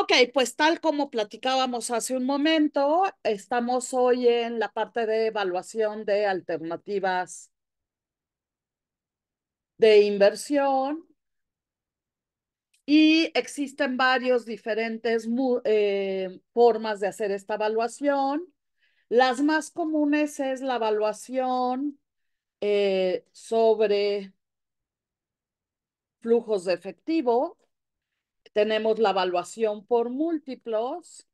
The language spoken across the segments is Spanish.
Ok, pues tal como platicábamos hace un momento, estamos hoy en la parte de evaluación de alternativas de inversión y existen varios diferentes formas de hacer esta evaluación. Las más comunes es la evaluación sobre flujos de efectivo. Tenemos la evaluación por múltiplos.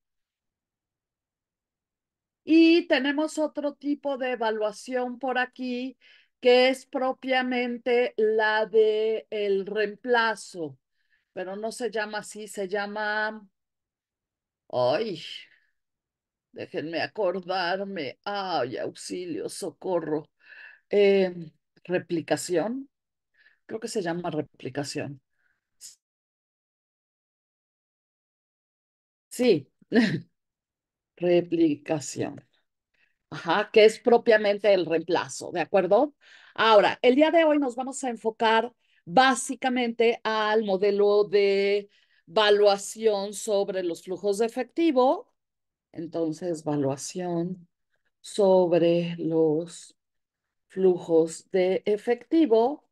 Y tenemos otro tipo de evaluación por aquí, que es propiamente la de el reemplazo, pero no se llama así, se llama, ay, déjenme acordarme, ay, auxilio, socorro, Eh, replicación, creo que se llama replicación. Sí, replicación. Ajá, que es propiamente el reemplazo, ¿de acuerdo? Ahora, el día de hoy nos vamos a enfocar básicamente al modelo de valuación sobre los flujos de efectivo. Entonces, valuación sobre los flujos de efectivo,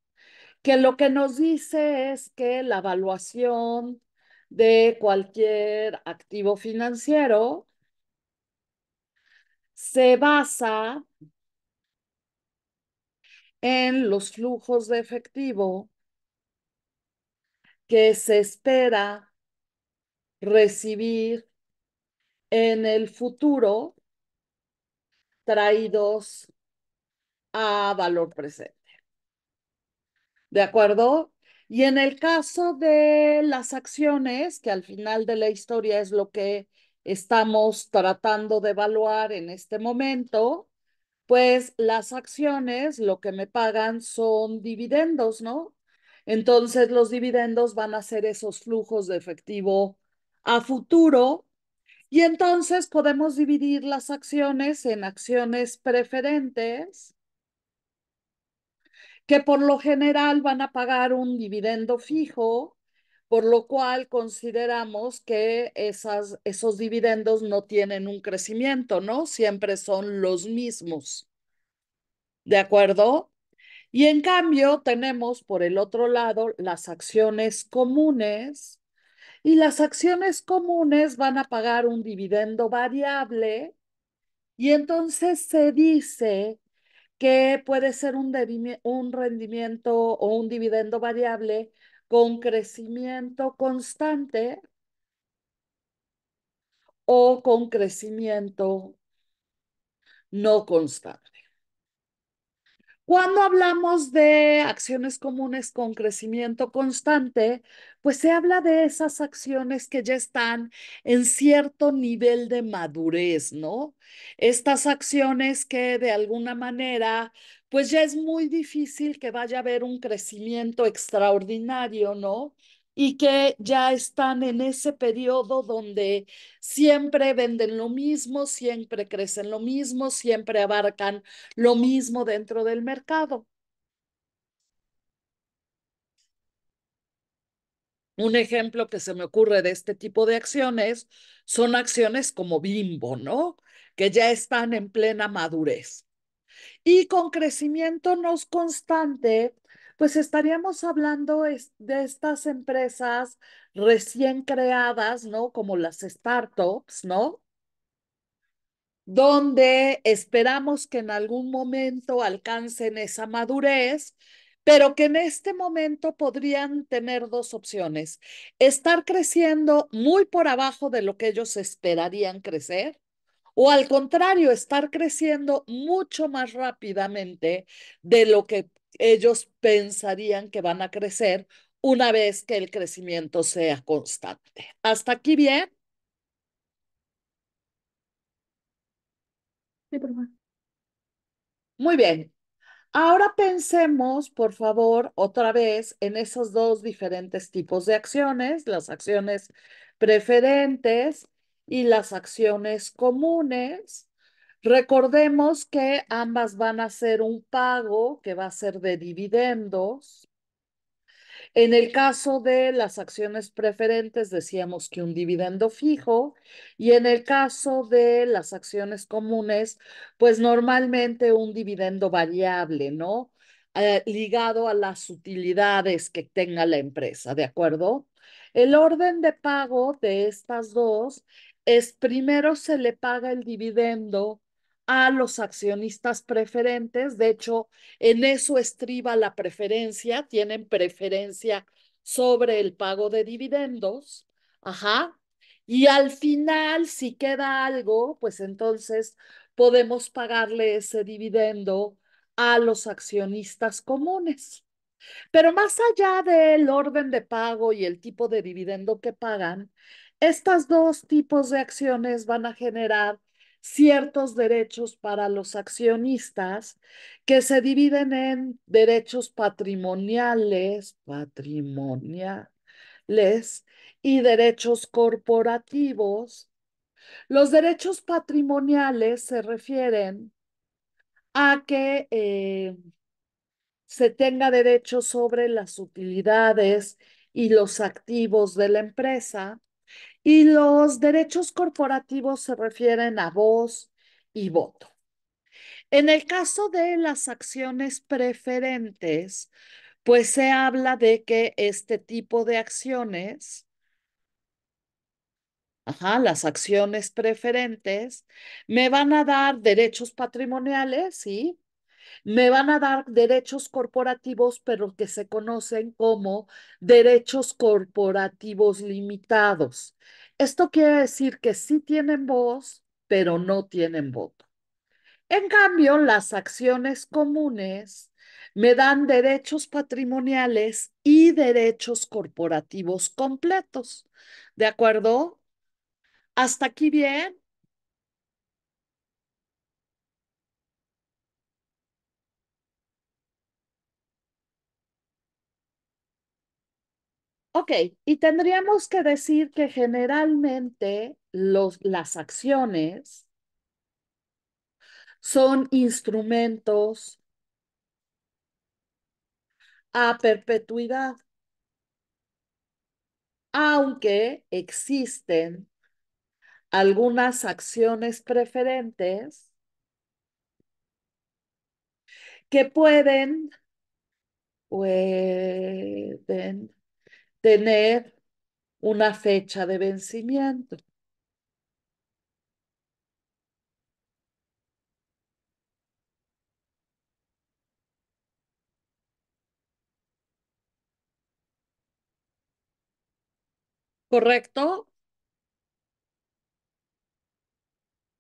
que lo que nos dice es que la evaluación de cualquier activo financiero se basa en los flujos de efectivo que se espera recibir en el futuro traídos a valor presente. ¿De acuerdo? Y en el caso de las acciones, que al final de la historia es lo que estamos tratando de evaluar en este momento, pues las acciones lo que me pagan son dividendos, ¿no? Entonces los dividendos van a ser esos flujos de efectivo a futuro y entonces podemos dividir las acciones en acciones preferentes que por lo general van a pagar un dividendo fijo, por lo cual consideramos que esos dividendos no tienen un crecimiento, ¿no? Siempre son los mismos. ¿De acuerdo? Y en cambio tenemos por el otro lado las acciones comunes y las acciones comunes van a pagar un dividendo variable y entonces se dice que puede ser un rendimiento o un dividendo variable con crecimiento constante o con crecimiento no constante. Cuando hablamos de acciones comunes con crecimiento constante, pues se habla de esas acciones que ya están en cierto nivel de madurez, ¿no? Estas acciones que de alguna manera, pues ya es muy difícil que vaya a haber un crecimiento extraordinario, ¿no? Y que ya están en ese periodo donde siempre venden lo mismo, siempre crecen lo mismo, siempre abarcan lo mismo dentro del mercado. Un ejemplo que se me ocurre de este tipo de acciones son acciones como Bimbo, ¿no? Que ya están en plena madurez. Y con crecimiento no constante, pues estaríamos hablando de estas empresas recién creadas, ¿no? Como las startups, ¿no? Donde esperamos que en algún momento alcancen esa madurez, pero que en este momento podrían tener dos opciones: estar creciendo muy por abajo de lo que ellos esperarían crecer, o al contrario, estar creciendo mucho más rápidamente de lo que ellos pensarían que van a crecer una vez que el crecimiento sea constante. ¿Hasta aquí bien? Sí, por favor. Muy bien. Ahora pensemos, por favor, otra vez en esos dos diferentes tipos de acciones, las acciones preferentes y las acciones comunes. Recordemos que ambas van a ser un pago que va a ser de dividendos En el caso de las acciones preferentes, decíamos que un dividendo fijo, y en el caso de las acciones comunes, pues normalmente un dividendo variable, ¿no? Ligado a las utilidades que tenga la empresa, ¿de acuerdo? El orden de pago de estas dos es primero se le paga el dividendo a los accionistas preferentes. De hecho, en eso estriba la preferencia, tienen preferencia sobre el pago de dividendos. Ajá. Y al final, si queda algo, pues entonces podemos pagarle ese dividendo a los accionistas comunes. Pero más allá del orden de pago y el tipo de dividendo que pagan, estos dos tipos de acciones van a generar ciertos derechos para los accionistas que se dividen en derechos patrimoniales y derechos corporativos. Los derechos patrimoniales se refieren a que se tenga derecho sobre las utilidades y los activos de la empresa. Y los derechos corporativos se refieren a voz y voto. En el caso de las acciones preferentes, pues se habla de que este tipo de acciones, ajá, las acciones preferentes, me van a dar derechos patrimoniales, ¿sí? Me van a dar derechos corporativos, pero que se conocen como derechos corporativos limitados. Esto quiere decir que sí tienen voz, pero no tienen voto. En cambio, las acciones comunes me dan derechos patrimoniales y derechos corporativos completos. ¿De acuerdo? ¿Hasta aquí bien? Ok, y tendríamos que decir que generalmente las acciones son instrumentos a perpetuidad, aunque existen algunas acciones preferentes que pueden tener una fecha de vencimiento. ¿Correcto?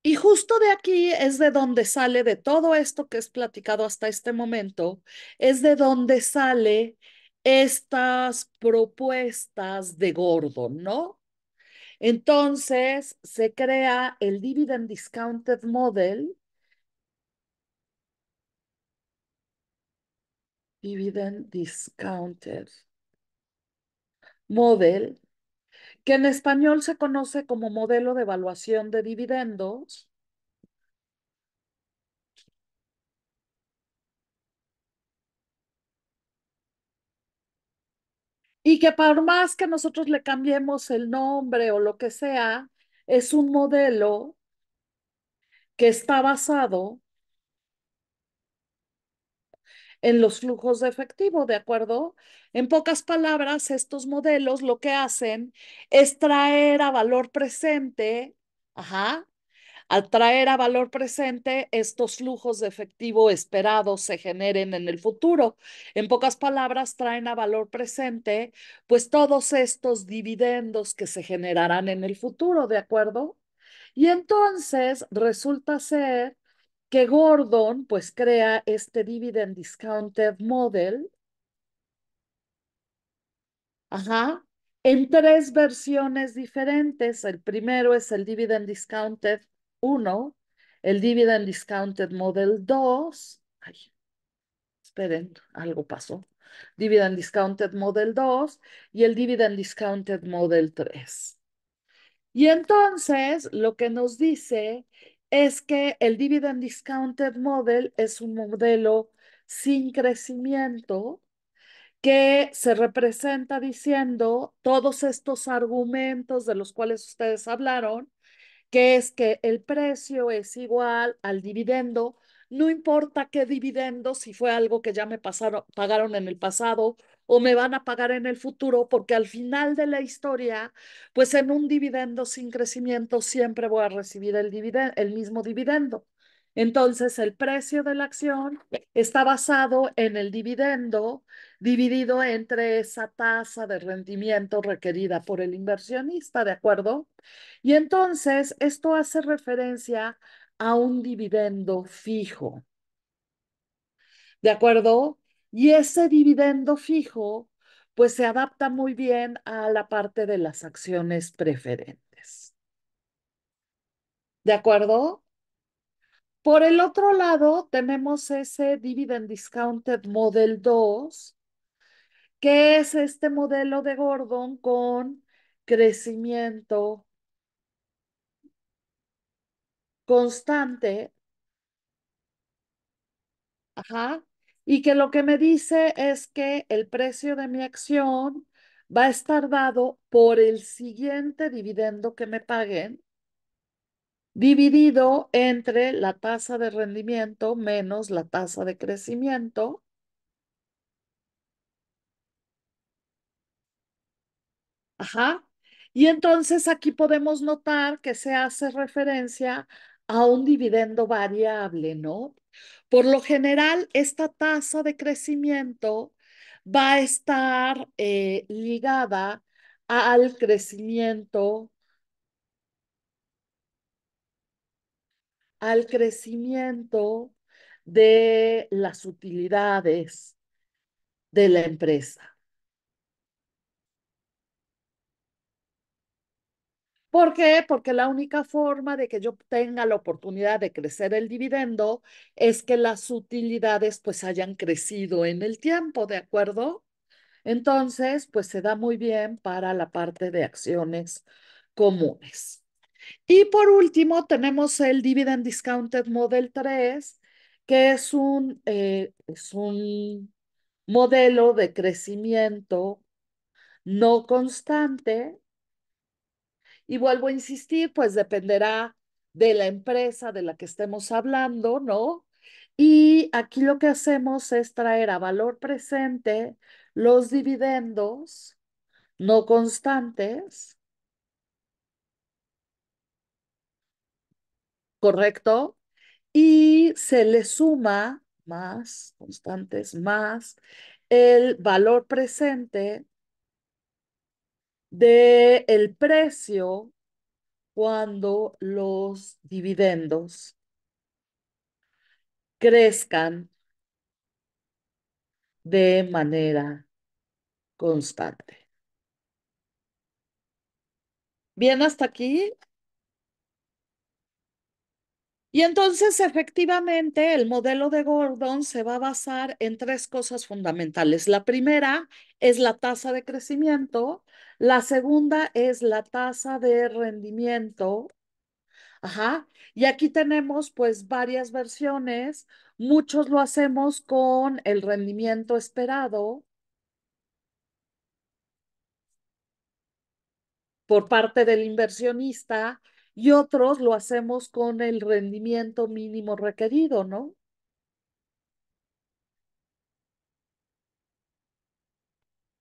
Y justo de aquí es de donde sale de todo esto que es platicado hasta este momento, es de donde sale estas propuestas de Gordon, ¿no? Entonces se crea el Dividend Discounted Model, Dividend Discounted Model, que en español se conoce como modelo de evaluación de dividendos y que por más que nosotros le cambiemos el nombre o lo que sea, es un modelo que está basado en los flujos de efectivo, ¿de acuerdo? En pocas palabras, estos modelos lo que hacen es traer a valor presente, ajá, al traer a valor presente, estos flujos de efectivo esperados se generen en el futuro. En pocas palabras, traen a valor presente, pues todos estos dividendos que se generarán en el futuro, ¿de acuerdo? Y entonces resulta ser que Gordon pues crea este Dividend Discounted Model, ajá, en tres versiones diferentes. El primero es el Dividend Discounted 1, el Dividend Discounted Model 2. Ay, esperen, algo pasó. Dividend Discounted Model 2 y el Dividend Discounted Model 3. Y entonces lo que nos dice es que el Dividend Discounted Model es un modelo sin crecimiento que se representa diciendo todos estos argumentos de los cuales ustedes hablaron, que es que el precio es igual al dividendo, no importa qué dividendo, si fue algo que ya me pasaron, pagaron en el pasado o me van a pagar en el futuro, porque al final de la historia, pues en un dividendo sin crecimiento siempre voy a recibir el mismo dividendo. Entonces, el precio de la acción está basado en el dividendo dividido entre esa tasa de rendimiento requerida por el inversionista, ¿de acuerdo? Y entonces esto hace referencia a un dividendo fijo, ¿de acuerdo? Y ese dividendo fijo, pues se adapta muy bien a la parte de las acciones preferentes, ¿de acuerdo? Por el otro lado, tenemos ese Dividend Discounted Model 2, que es este modelo de Gordon con crecimiento constante. Ajá. Y que lo que me dice es que el precio de mi acción va a estar dado por el siguiente dividendo que me paguen, dividido entre la tasa de rendimiento menos la tasa de crecimiento. Ajá. Y entonces aquí podemos notar que se hace referencia a un dividendo variable, ¿no? Por lo general, esta tasa de crecimiento va a estar ligada al al crecimiento de las utilidades de la empresa. ¿Por qué? Porque la única forma de que yo tenga la oportunidad de crecer el dividendo es que las utilidades pues hayan crecido en el tiempo, ¿de acuerdo? Entonces, pues se da muy bien para la parte de acciones comunes. Y por último, tenemos el Dividend Discounted Model 3, que es un modelo de crecimiento no constante. Y vuelvo a insistir, pues dependerá de la empresa de la que estemos hablando, ¿no? Y aquí lo que hacemos es traer a valor presente los dividendos no constantes, ¿correcto? Y se le suma más constantes, más el valor presente del precio cuando los dividendos crezcan de manera constante. Bien, hasta aquí. Y entonces, efectivamente, el modelo de Gordon se va a basar en tres cosas fundamentales. La primera es la tasa de crecimiento, la segunda es la tasa de rendimiento. Ajá. Y aquí tenemos pues varias versiones. Muchos lo hacemos con el rendimiento esperado por parte del inversionista y otros lo hacemos con el rendimiento mínimo requerido, ¿no?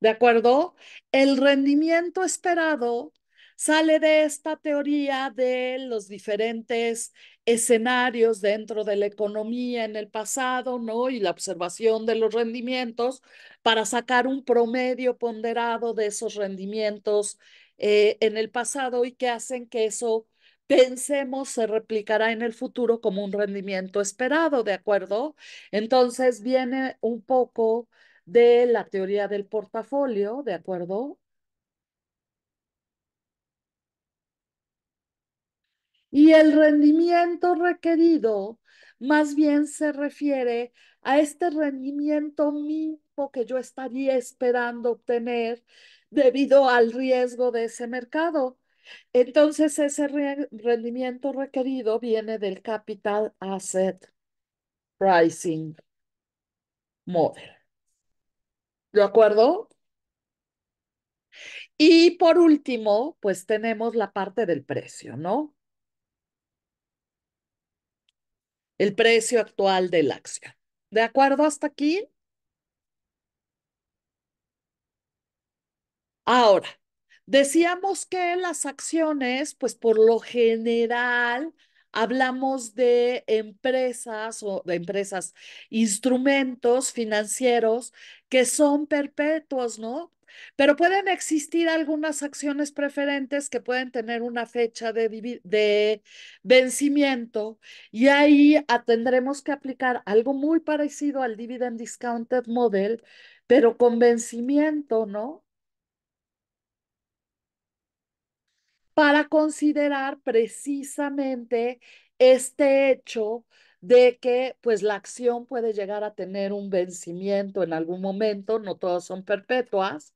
¿De acuerdo? El rendimiento esperado sale de esta teoría de los diferentes escenarios dentro de la economía en el pasado, ¿no? Y la observación de los rendimientos para sacar un promedio ponderado de esos rendimientos en el pasado y que hacen que eso pensemos se replicará en el futuro como un rendimiento esperado, ¿de acuerdo? Entonces viene un poco de la teoría del portafolio, ¿de acuerdo? Y el rendimiento requerido más bien se refiere a este rendimiento mínimo que yo estaría esperando obtener debido al riesgo de ese mercado. Entonces, ese rendimiento requerido viene del Capital Asset Pricing Model. ¿De acuerdo? Y por último, pues tenemos la parte del precio, ¿no? El precio actual de la acción. ¿De acuerdo hasta aquí? Ahora, decíamos que las acciones, pues por lo general, hablamos de empresas o de empresas, instrumentos financieros que son perpetuos, ¿no? Pero pueden existir algunas acciones preferentes que pueden tener una fecha de vencimiento y ahí tendremos que aplicar algo muy parecido al Dividend Discounted Model, pero con vencimiento, ¿no? Para considerar precisamente este hecho de que pues la acción puede llegar a tener un vencimiento en algún momento, no todas son perpetuas,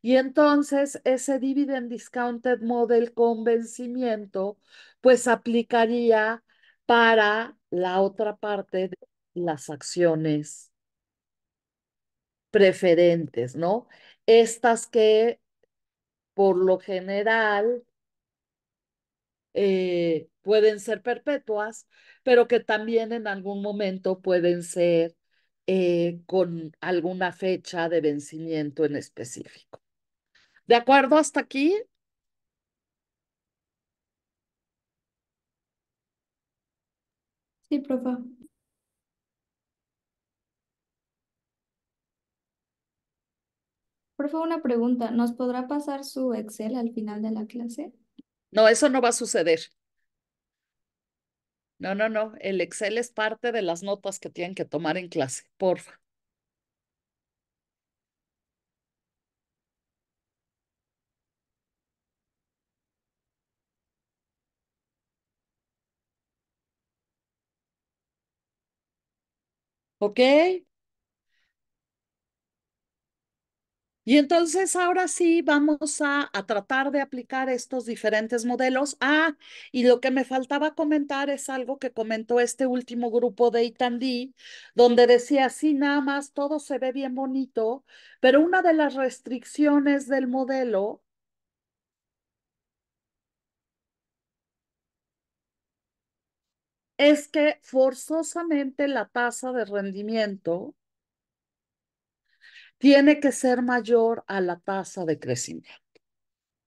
y entonces ese dividend discounted model con vencimiento pues aplicaría para la otra parte de las acciones preferentes, ¿no? Estas que por lo general pueden ser perpetuas, pero que también en algún momento pueden ser con alguna fecha de vencimiento en específico. ¿De acuerdo hasta aquí? Sí, profe. Profe, una pregunta. ¿Nos podrá pasar su Excel al final de la clase? No, eso no va a suceder. No, no, no. El Excel es parte de las notas que tienen que tomar en clase, porfa. ¿Ok? Y entonces ahora sí vamos a tratar de aplicar estos diferentes modelos. Y lo que me faltaba comentar es algo que comentó este último grupo de Itandí, donde decía, sí, nada más todo se ve bien bonito, pero una de las restricciones del modelo es que forzosamente la tasa de rendimiento tiene que ser mayor a la tasa de crecimiento.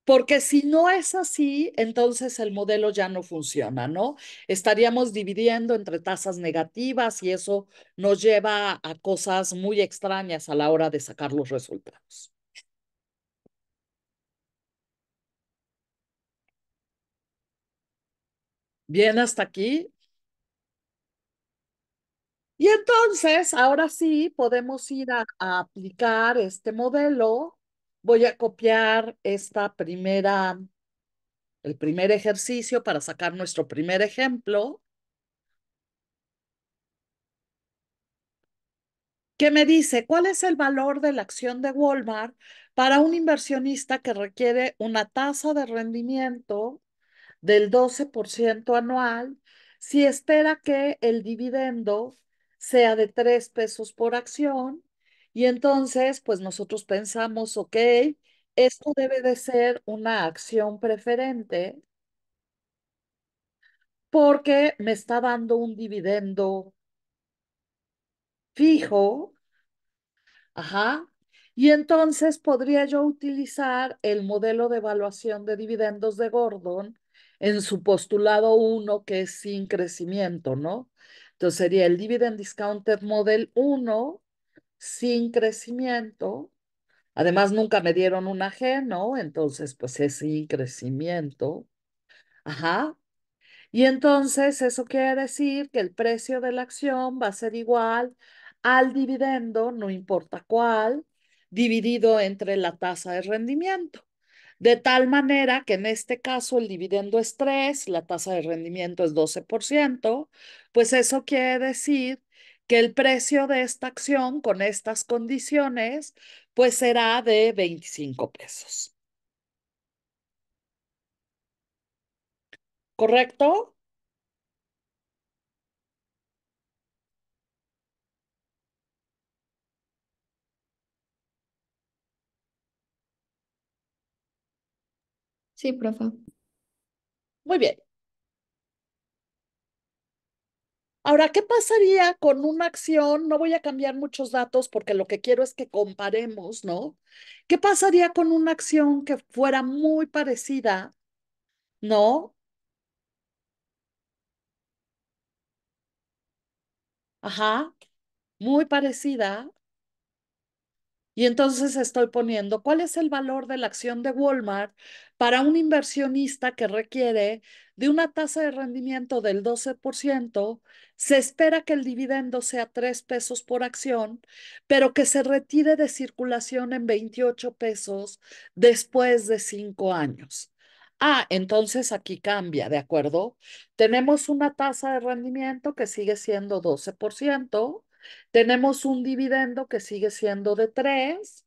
Porque si no es así, entonces el modelo ya no funciona, ¿no? Estaríamos dividiendo entre tasas negativas y eso nos lleva a cosas muy extrañas a la hora de sacar los resultados. Bien, hasta aquí. Y entonces, ahora sí, podemos ir a aplicar este modelo. Voy a copiar el primer ejercicio para sacar nuestro primer ejemplo. Que me dice cuál es el valor de la acción de Walmart para un inversionista que requiere una tasa de rendimiento del 12% anual si espera que el dividendo sea de 3 pesos por acción. Y entonces, pues nosotros pensamos, ok, esto debe de ser una acción preferente porque me está dando un dividendo fijo. Ajá. Y entonces podría yo utilizar el modelo de evaluación de dividendos de Gordon en su postulado uno que es sin crecimiento, ¿no? Entonces sería el Dividend Discounted Model uno sin crecimiento. Además, nunca me dieron una G, ¿no? Entonces, pues es sin crecimiento. Ajá. Y entonces eso quiere decir que el precio de la acción va a ser igual al dividendo, no importa cuál, dividido entre la tasa de rendimiento. De tal manera que en este caso el dividendo es 3, la tasa de rendimiento es 12%, pues eso quiere decir que el precio de esta acción con estas condiciones, pues será de 25 pesos. ¿Correcto? Sí, profe. Muy bien. Ahora, ¿qué pasaría con una acción? No voy a cambiar muchos datos porque lo que quiero es que comparemos, ¿no? ¿Qué pasaría con una acción que fuera muy parecida, ¿no? Ajá, muy parecida. Y entonces estoy poniendo, ¿cuál es el valor de la acción de Walmart para un inversionista que requiere de una tasa de rendimiento del 12%? Se espera que el dividendo sea 3 pesos por acción, pero que se retire de circulación en 28 pesos después de 5 años. Ah, entonces aquí cambia, ¿de acuerdo? Tenemos una tasa de rendimiento que sigue siendo 12%. Tenemos un dividendo que sigue siendo de 3,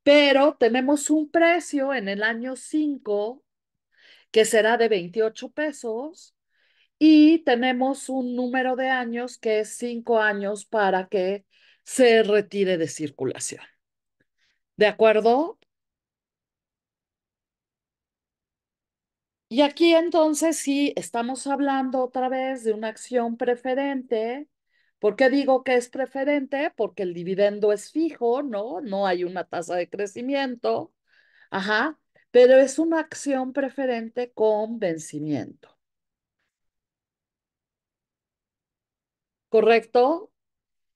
pero tenemos un precio en el año 5 que será de 28 pesos y tenemos un número de años que es 5 años para que se retire de circulación. ¿De acuerdo? Y aquí entonces sí estamos hablando otra vez de una acción preferente. ¿Por qué digo que es preferente? Porque el dividendo es fijo, ¿no? No hay una tasa de crecimiento. Ajá, pero es una acción preferente con vencimiento, ¿correcto?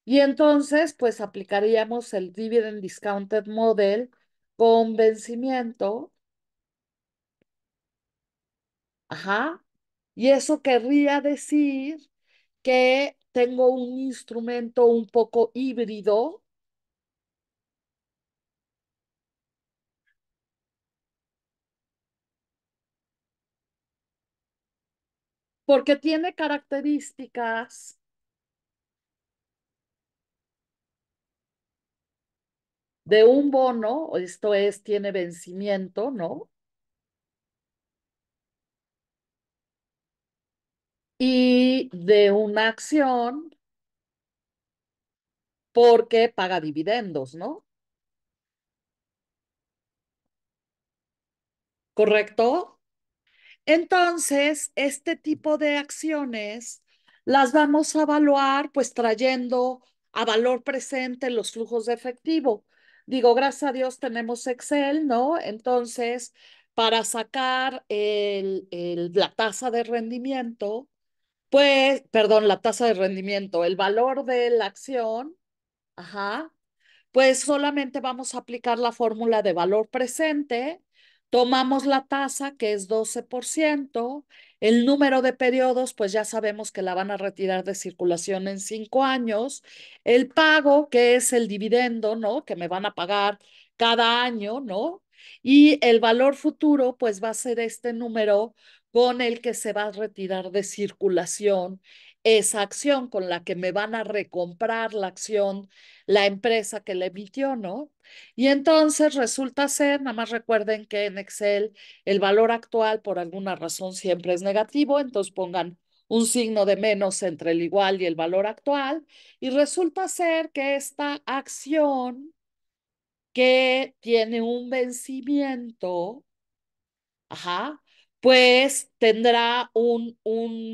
Y entonces, pues aplicaríamos el Dividend Discounted Model con vencimiento, ajá, y eso querría decir que tengo un instrumento un poco híbrido porque tiene características de un bono, esto es, tiene vencimiento, ¿no? Y de una acción porque paga dividendos, ¿no? ¿Correcto? Entonces, este tipo de acciones las vamos a evaluar pues trayendo a valor presente los flujos de efectivo. Digo, gracias a Dios tenemos Excel, ¿no? Entonces, para sacar la tasa de rendimiento, pues, perdón, la tasa de rendimiento, el valor de la acción, ajá, pues solamente vamos a aplicar la fórmula de valor presente, tomamos la tasa que es 12%, el número de periodos, pues ya sabemos que la van a retirar de circulación en 5 años, el pago, que es el dividendo, ¿no? Que me van a pagar cada año, ¿no? Y el valor futuro, pues va a ser este número con el que se va a retirar de circulación esa acción con la que me van a recomprar la acción la empresa que le emitió, ¿no? Y entonces resulta ser, nada más recuerden que en Excel el valor actual por alguna razón siempre es negativo, entonces pongan un signo de menos entre el igual y el valor actual, y resulta ser que esta acción que tiene un vencimiento, ajá, pues tendrá un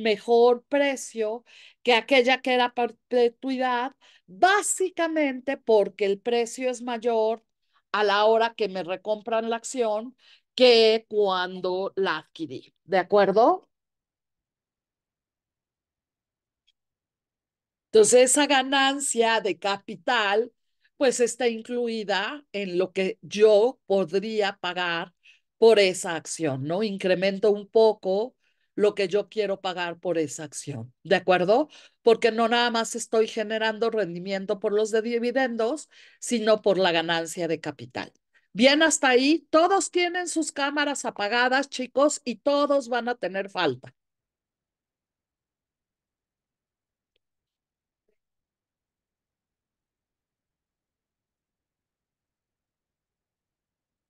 mejor precio que aquella que era perpetuidad, básicamente porque el precio es mayor a la hora que me recompran la acción que cuando la adquirí. ¿De acuerdo? Entonces, esa ganancia de capital, pues está incluida en lo que yo podría pagar por esa acción, ¿no? Incremento un poco lo que yo quiero pagar por esa acción, ¿de acuerdo? Porque no nada más estoy generando rendimiento por los de dividendos, sino por la ganancia de capital. Bien, hasta ahí, todos tienen sus cámaras apagadas, chicos, y todos van a tener falta.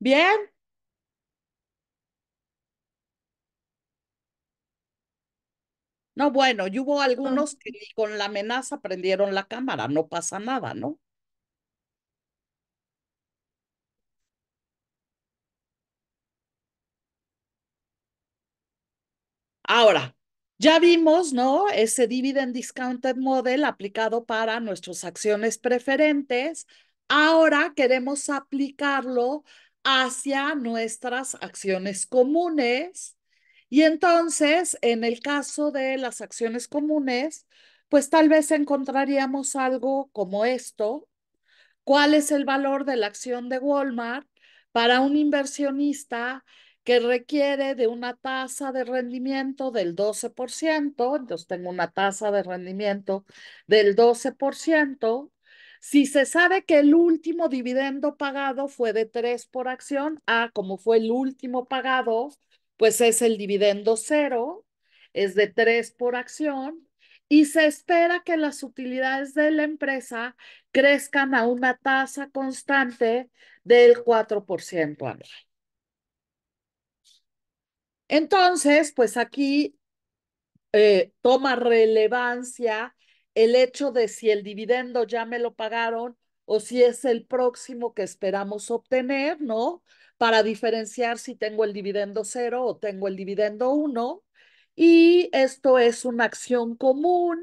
Bien. No, bueno, y hubo Oh, algunos que ni con la amenaza prendieron la cámara, no pasa nada, ¿no? Ahora, ya vimos, ¿no? Ese dividend discounted model aplicado para nuestras acciones preferentes. Ahora queremos aplicarlo hacia nuestras acciones comunes. Y entonces, en el caso de las acciones comunes, pues tal vez encontraríamos algo como esto. ¿Cuál es el valor de la acción de Walmart para un inversionista que requiere de una tasa de rendimiento del 12%? Entonces tengo una tasa de rendimiento del 12%. Si se sabe que el último dividendo pagado fue de 3 por acción, como fue el último pagado, pues es el dividendo cero, es de 3 por acción, y se espera que las utilidades de la empresa crezcan a una tasa constante del 4% anual. Entonces, pues aquí toma relevancia el hecho de si el dividendo ya me lo pagaron o si es el próximo que esperamos obtener, ¿no? Para diferenciar si tengo el dividendo cero o tengo el dividendo uno. Y esto es una acción común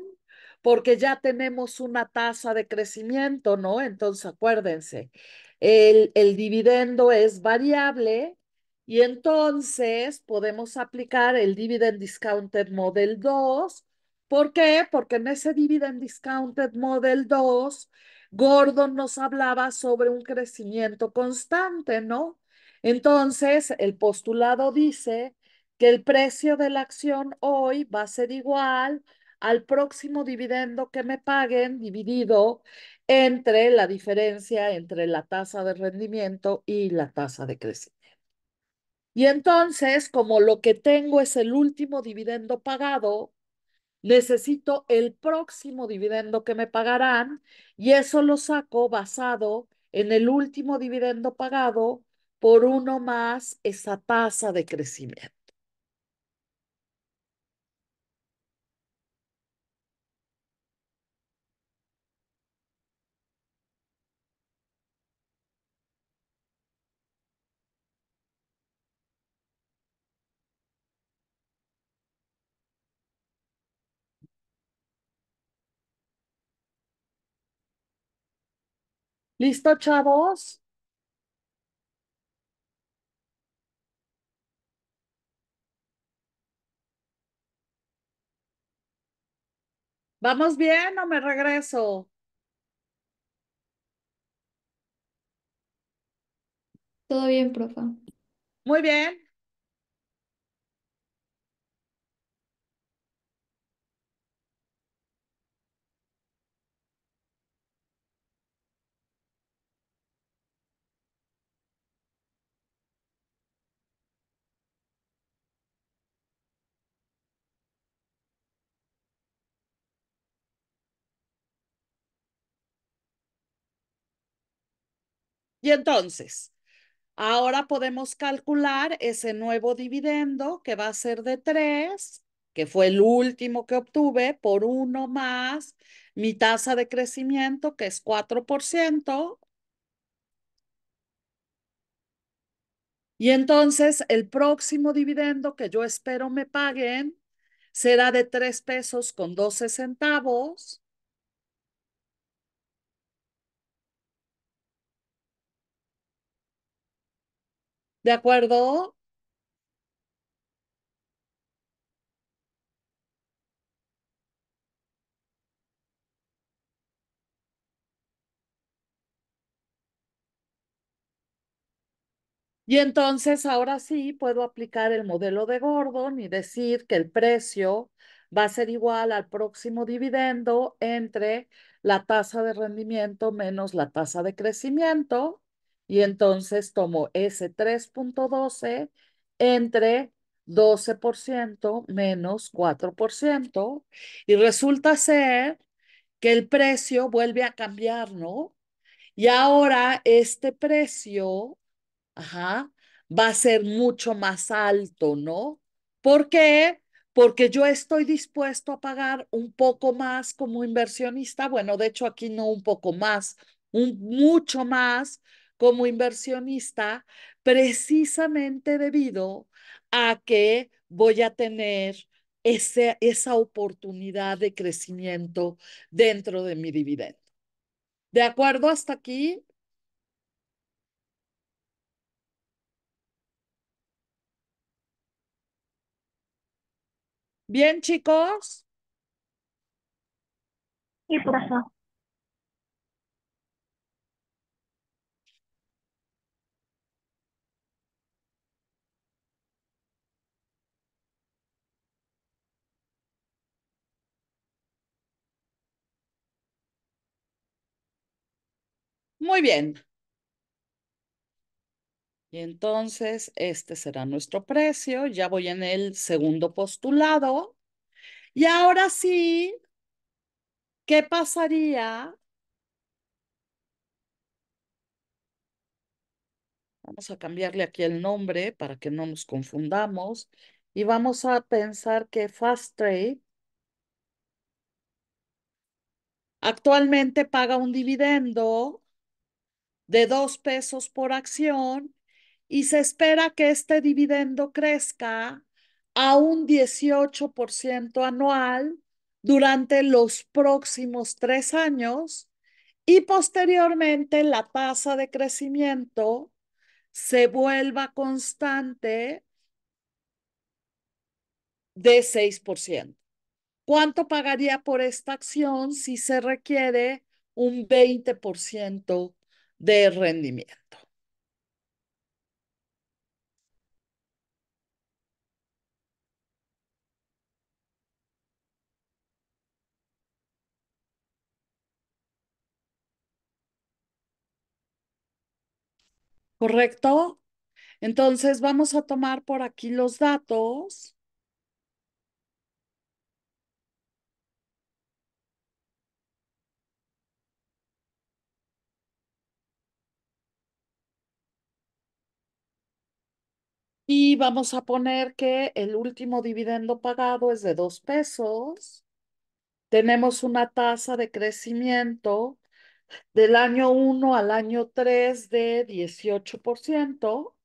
porque ya tenemos una tasa de crecimiento, ¿no? Entonces, acuérdense, el dividendo es variable y entonces podemos aplicar el Dividend Discounted Model 2. ¿Por qué? Porque en ese Dividend Discounted Model 2, Gordon nos hablaba sobre un crecimiento constante, ¿no? Entonces, el postulado dice que el precio de la acción hoy va a ser igual al próximo dividendo que me paguen dividido entre la diferencia entre la tasa de rendimiento y la tasa de crecimiento. Y entonces, como lo que tengo es el último dividendo pagado, necesito el próximo dividendo que me pagarán y eso lo saco basado en el último dividendo pagado por uno más esa tasa de crecimiento. ¿Listo, chavos? ¿Vamos bien o me regreso? Todo bien, profa. Muy bien. Y entonces, ahora podemos calcular ese nuevo dividendo que va a ser de 3, que fue el último que obtuve, por uno más mi tasa de crecimiento, que es 4%. Y entonces el próximo dividendo que yo espero me paguen será de 3 pesos con 12 centavos. ¿De acuerdo? Y entonces ahora sí puedo aplicar el modelo de Gordon y decir que el precio va a ser igual al próximo dividendo entre la tasa de rendimiento menos la tasa de crecimiento. Y entonces tomo ese 3,12 entre 12% menos 4%. Y resulta ser que el precio vuelve a cambiar, ¿no? Y ahora este precio, ajá, va a ser mucho más alto, ¿no? ¿Por qué? Porque yo estoy dispuesto a pagar un poco más como inversionista. Bueno, de hecho aquí no un poco más, mucho más como inversionista, precisamente debido a que voy a tener esa oportunidad de crecimiento dentro de mi dividendo. ¿De acuerdo hasta aquí? Bien, chicos. Y profe, Muy bien. Y entonces este será nuestro precio. Ya voy en el segundo postulado. Y ahora sí, ¿qué pasaría? Vamos a cambiarle aquí el nombre para que no nos confundamos. Y vamos a pensar que Fast Trade actualmente paga un dividendo de 2 pesos por acción y se espera que este dividendo crezca a un 18% anual durante los próximos 3 años y posteriormente la tasa de crecimiento se vuelva constante de 6%. ¿Cuánto pagaría por esta acción si se requiere un 20% de rendimiento? ¿Correcto? Entonces vamos a tomar por aquí los datos y vamos a poner que el último dividendo pagado es de 2 pesos. Tenemos una tasa de crecimiento del año 1 al año 3 de 18%.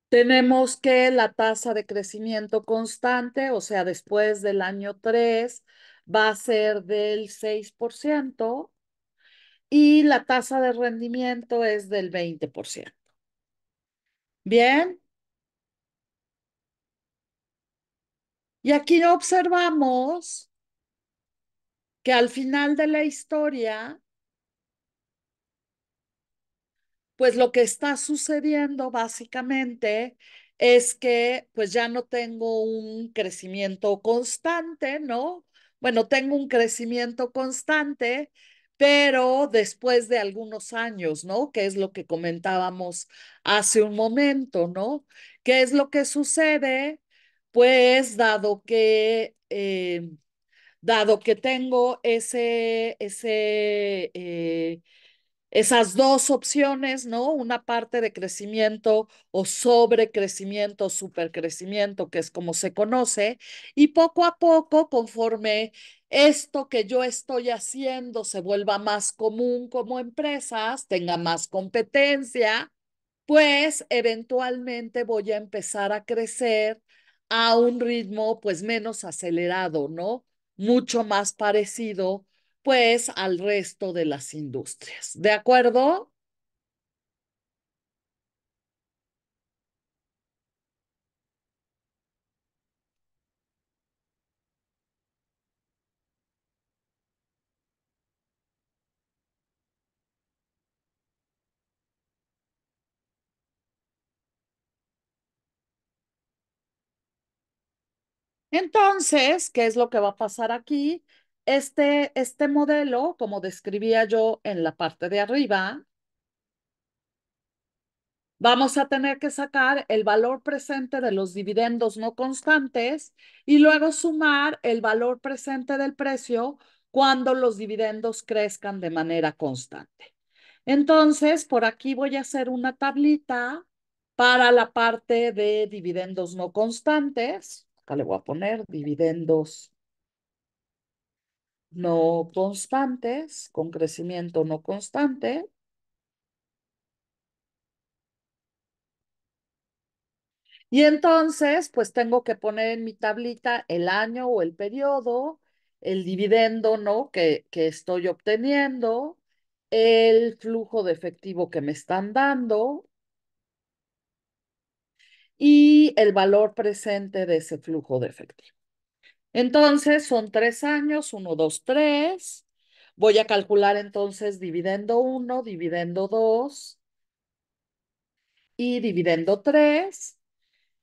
Tenemos que la tasa de crecimiento constante, o sea, después del año 3 va a ser del 6% y la tasa de rendimiento es del 20%. Bien, y aquí observamos que al final de la historia, pues lo que está sucediendo básicamente es que pues ya no tengo un crecimiento constante, ¿no? Bueno, tengo un crecimiento constante, pero después de algunos años, ¿no? Que es lo que comentábamos hace un momento, ¿no? ¿Qué es lo que sucede? Pues dado que tengo esas dos opciones, ¿no? Una parte de crecimiento o sobrecrecimiento, supercrecimiento, que es como se conoce, y poco a poco, conforme esto que yo estoy haciendo se vuelva más común como empresas, tenga más competencia, pues eventualmente voy a empezar a crecer a un ritmo pues menos acelerado, ¿no? Mucho más parecido pues al resto de las industrias. ¿De acuerdo? Entonces, ¿qué es lo que va a pasar aquí? Este modelo, como describía yo en la parte de arriba, vamos a tener que sacar el valor presente de los dividendos no constantes y luego sumar el valor presente del precio cuando los dividendos crezcan de manera constante. Entonces, por aquí voy a hacer una tablita para la parte de dividendos no constantes. Acá le voy a poner dividendos no constantes, con crecimiento no constante. Y entonces, pues tengo que poner en mi tablita el año o el periodo, el dividendo, ¿no? Que estoy obteniendo, el flujo de efectivo que me están dando y el valor presente de ese flujo de efectivo. Entonces, son 3 años, uno, dos, tres. Voy a calcular entonces dividendo uno, dividendo dos y dividendo tres.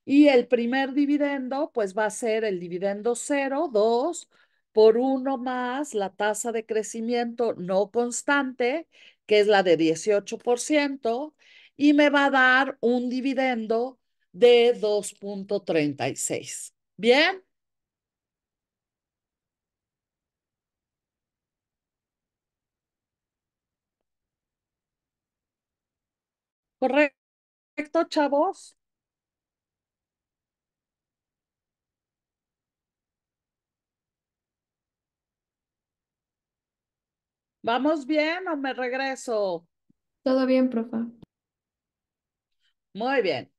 Y el primer dividendo, pues va a ser el dividendo cero, 2 por uno más la tasa de crecimiento no constante, que es la de 18%, y me va a dar un dividendo de 2,36. ¿Bien? ¿Correcto, chavos? ¿Vamos bien o me regreso? Todo bien, profa. Muy bien.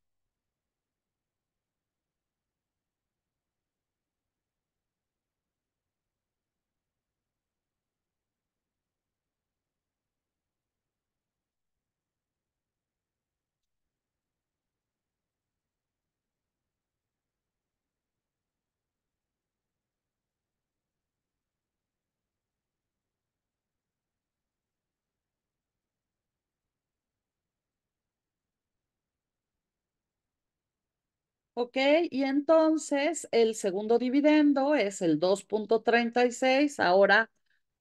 Ok, y entonces el segundo dividendo es el 2,36 ahora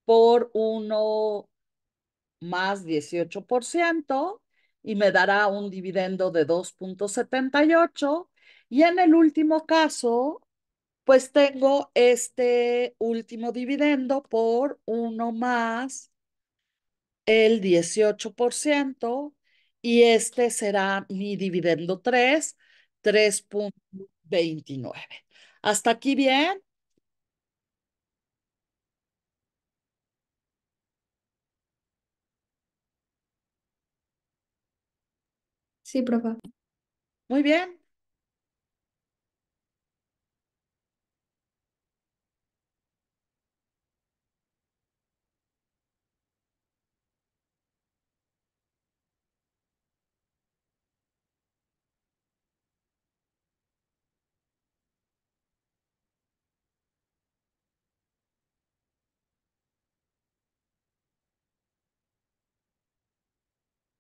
por uno más 18% y me dará un dividendo de 2,78. Y en el último caso, pues tengo este último dividendo por uno más el 18% y este será mi dividendo 3,29. ¿Hasta aquí bien? Sí, profa. Muy bien.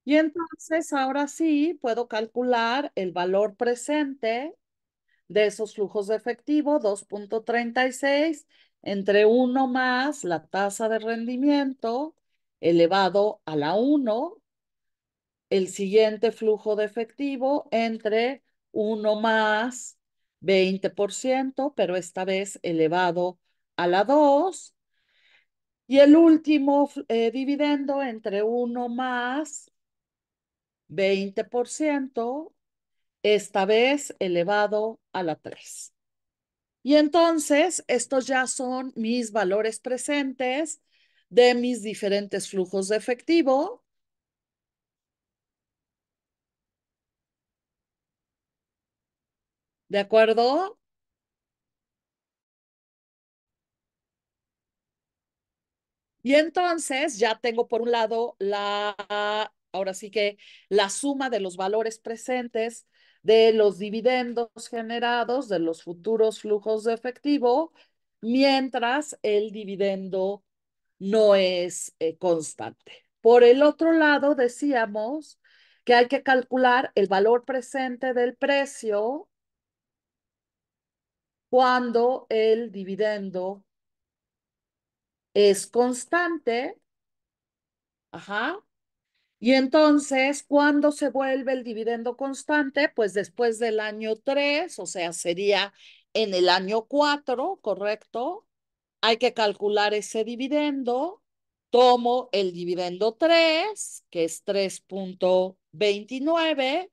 Y entonces ahora sí puedo calcular el valor presente de esos flujos de efectivo, 2,36 entre uno más la tasa de rendimiento elevado a la uno, el siguiente flujo de efectivo entre uno más 20%, pero esta vez elevado a la 2, y el último dividendo entre uno más 20%, esta vez elevado a la 3. Y entonces, estos ya son mis valores presentes de mis diferentes flujos de efectivo, ¿de acuerdo? Y entonces ya tengo por un lado ahora sí que la suma de los valores presentes de los dividendos generados de los futuros flujos de efectivo, mientras el dividendo no es constante. Por el otro lado, decíamos que hay que calcular el valor presente del precio cuando el dividendo es constante. Ajá. Y entonces, ¿cuándo se vuelve el dividendo constante? Pues después del año 3, o sea, sería en el año 4, ¿correcto? Hay que calcular ese dividendo. Tomo el dividendo 3, que es 3,29,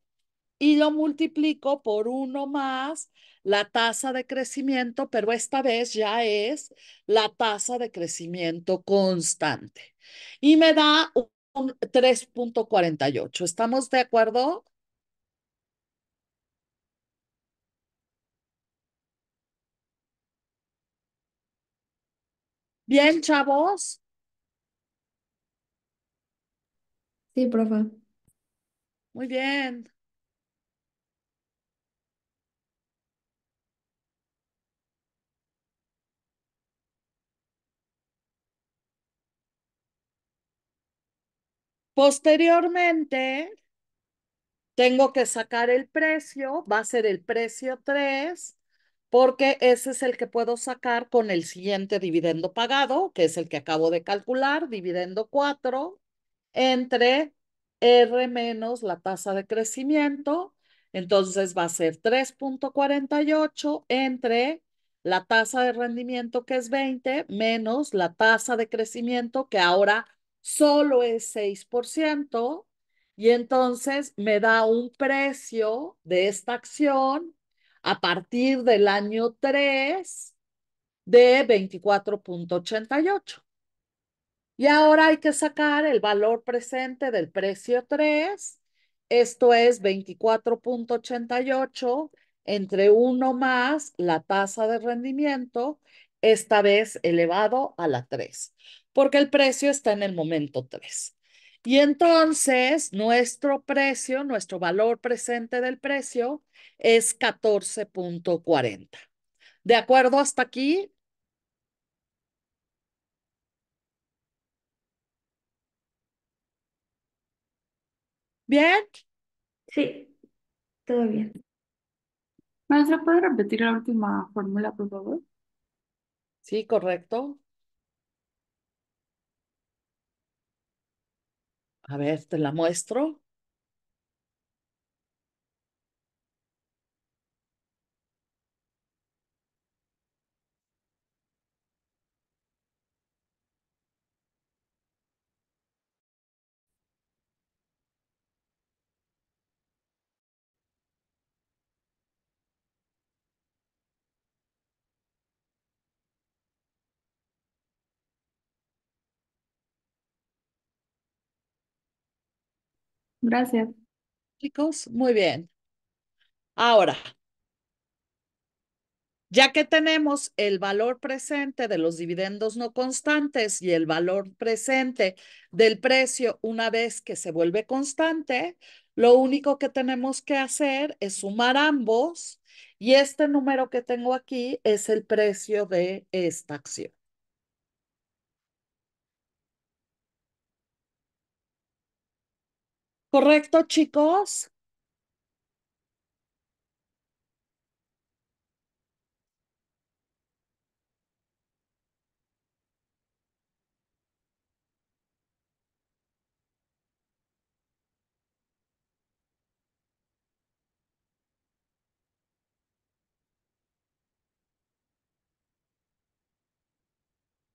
y lo multiplico por uno más la tasa de crecimiento, pero esta vez ya es la tasa de crecimiento constante. Y me da un 3,48. ¿Estamos de acuerdo? Bien, chavos. Sí, profe. Muy bien. Posteriormente, tengo que sacar el precio, va a ser el precio 3, porque ese es el que puedo sacar con el siguiente dividendo pagado, que es el que acabo de calcular, dividendo 4 entre R menos la tasa de crecimiento. Entonces va a ser 3,48 entre la tasa de rendimiento, que es 20 menos la tasa de crecimiento, que ahora solo es 6%. Y entonces me da un precio de esta acción a partir del año 3 de 24,88. Y ahora hay que sacar el valor presente del precio 3. Esto es 24,88 entre uno más la tasa de rendimiento, esta vez elevado a la 3, porque el precio está en el momento 3. Y entonces nuestro precio, nuestro valor presente del precio es 14,40. ¿De acuerdo hasta aquí? ¿Bien? Sí, todo bien. Maestra, ¿puede repetir la última fórmula, por favor? Sí, correcto. A ver, te la muestro. Gracias. Chicos, muy bien. Ahora, ya que tenemos el valor presente de los dividendos no constantes y el valor presente del precio una vez que se vuelve constante, lo único que tenemos que hacer es sumar ambos, y este número que tengo aquí es el precio de esta acción. ¿Correcto, chicos?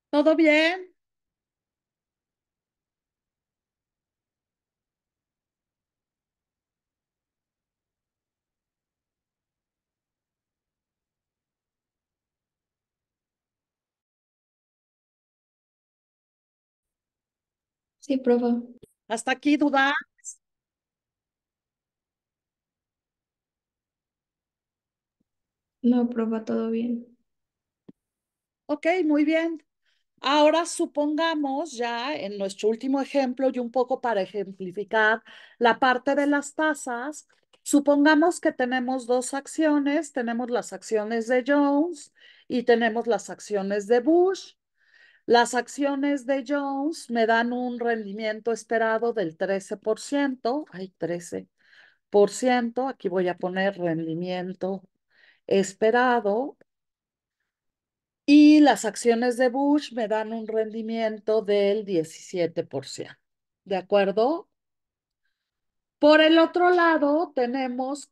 ¿Todo bien? Sí, profe. ¿Hasta aquí duda? No, profe, todo bien. Ok, muy bien. Ahora supongamos ya en nuestro último ejemplo y un poco para ejemplificar la parte de las tasas, supongamos que tenemos dos acciones, tenemos las acciones de Jones y tenemos las acciones de Bush. Las acciones de Jones me dan un rendimiento esperado del 13%, hay 13%, aquí voy a poner rendimiento esperado, y las acciones de Bush me dan un rendimiento del 17%. ¿De acuerdo? Por el otro lado, tenemos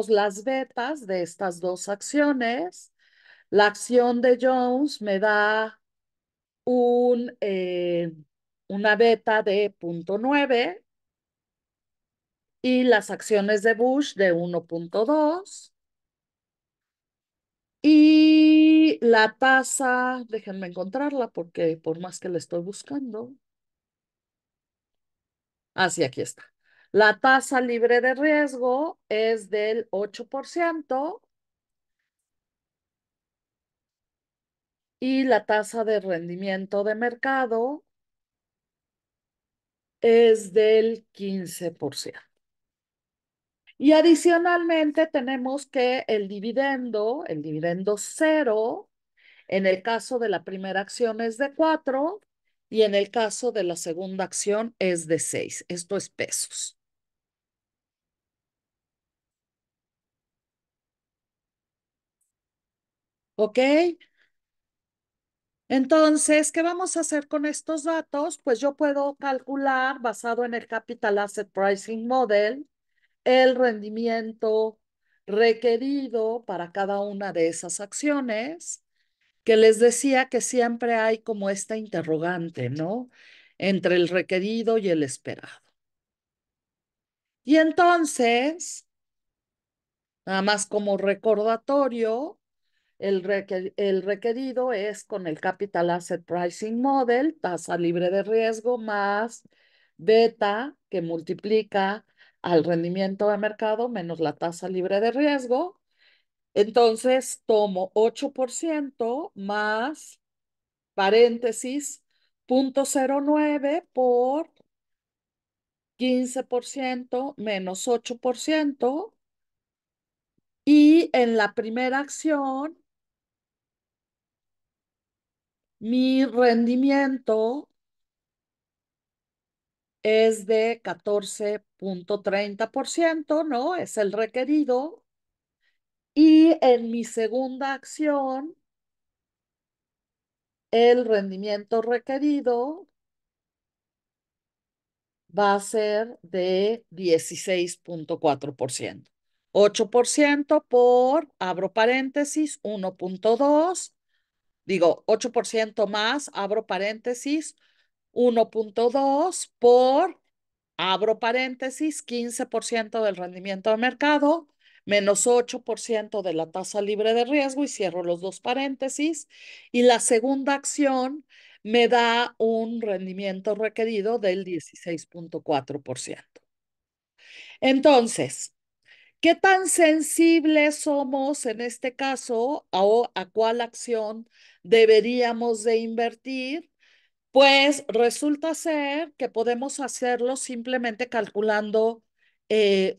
las betas de estas dos acciones. La acción de Jones me da una beta de 0,9 y las acciones de Bush de 1,2. Y la tasa, déjenme encontrarla porque por más que la estoy buscando. Sí, aquí está. La tasa libre de riesgo es del 8%. y la tasa de rendimiento de mercado es del 15%. Y adicionalmente tenemos que el dividendo cero, en el caso de la primera acción es de 4 y en el caso de la segunda acción es de 6. Esto es pesos. ¿Ok? Entonces, ¿qué vamos a hacer con estos datos? Pues yo puedo calcular, basado en el Capital Asset Pricing Model, el rendimiento requerido para cada una de esas acciones, que les decía que siempre hay como esta interrogante, ¿no? Entre el requerido y el esperado. Y entonces, nada más como recordatorio, el requerido es con el Capital Asset Pricing Model, tasa libre de riesgo más beta, que multiplica al rendimiento de mercado menos la tasa libre de riesgo. Entonces tomo 8% más paréntesis 0.09 por 15% menos 8%. Y en la primera acción, mi rendimiento es de 14.30%, ¿no? Es el requerido. Y en mi segunda acción, el rendimiento requerido va a ser de 16.4%. 8% por, abro paréntesis, 1.2, digo 8% más, abro paréntesis, 1.2 por, abro paréntesis, 15% del rendimiento de mercado, menos 8% de la tasa libre de riesgo y cierro los dos paréntesis. Y la segunda acción me da un rendimiento requerido del 16.4%. Entonces, ¿qué tan sensibles somos en este caso a cuál acción deberíamos de invertir? Pues resulta ser que podemos hacerlo simplemente calculando,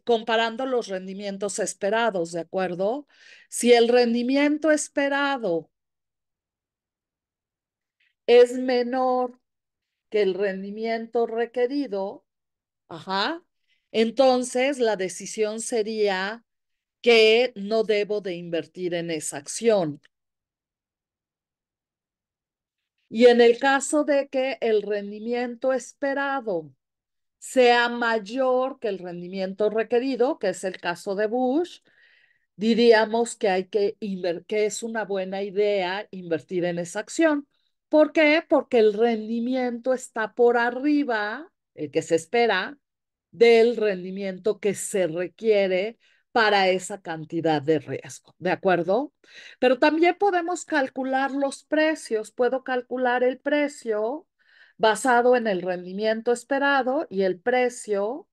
comparando los rendimientos esperados, ¿de acuerdo? Si el rendimiento esperado es menor que el rendimiento requerido, ajá, entonces la decisión sería que no debo de invertir en esa acción. Y en el caso de que el rendimiento esperado sea mayor que el rendimiento requerido, que es el caso de Bush, diríamos que que es una buena idea invertir en esa acción. ¿Por qué? Porque el rendimiento está por arriba, el que se espera, del rendimiento que se requiere para esa cantidad de riesgo, ¿de acuerdo? Pero también podemos calcular los precios. Puedo calcular el precio basado en el rendimiento esperado y el precio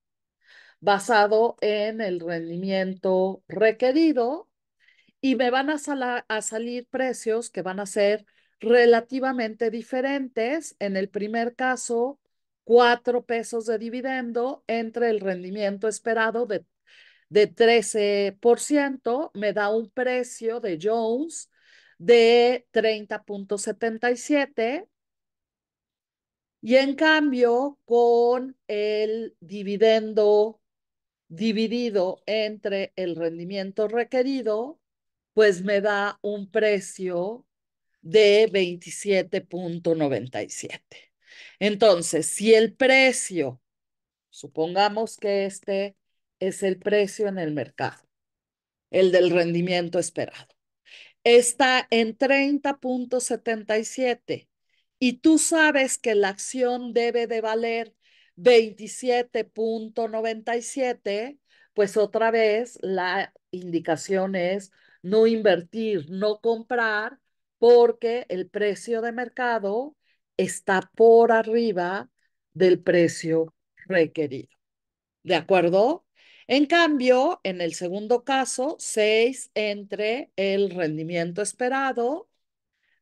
basado en el rendimiento requerido y me van a salir precios que van a ser relativamente diferentes. En el primer caso, 4 pesos de dividendo entre el rendimiento esperado de 13% me da un precio de Jones de 30.77 y en cambio con el dividendo dividido entre el rendimiento requerido, pues me da un precio de 27.97. Entonces, si el precio, supongamos que este es el precio en el mercado, el del rendimiento esperado, está en 30.77 y tú sabes que la acción debe de valer 27.97, pues otra vez la indicación es no invertir, no comprar, porque el precio de mercado está por arriba del precio requerido. ¿De acuerdo? En cambio, en el segundo caso, 6 entre el rendimiento esperado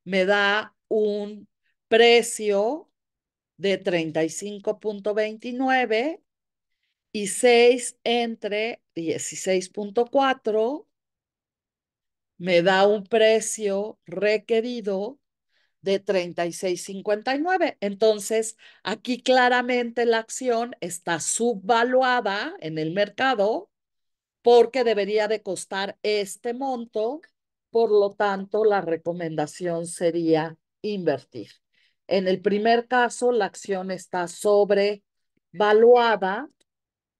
me da un precio de 35.29 y 6 entre 16.4 me da un precio requerido de 36.59. Entonces, aquí claramente la acción está subvaluada en el mercado porque debería de costar este monto. Por lo tanto, la recomendación sería invertir. En el primer caso, la acción está sobrevaluada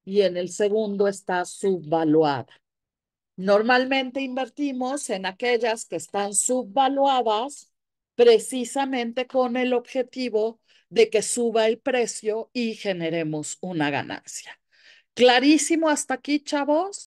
y en el segundo está subvaluada. Normalmente invertimos en aquellas que están subvaluadas precisamente con el objetivo de que suba el precio y generemos una ganancia. ¿Clarísimo hasta aquí, chavos?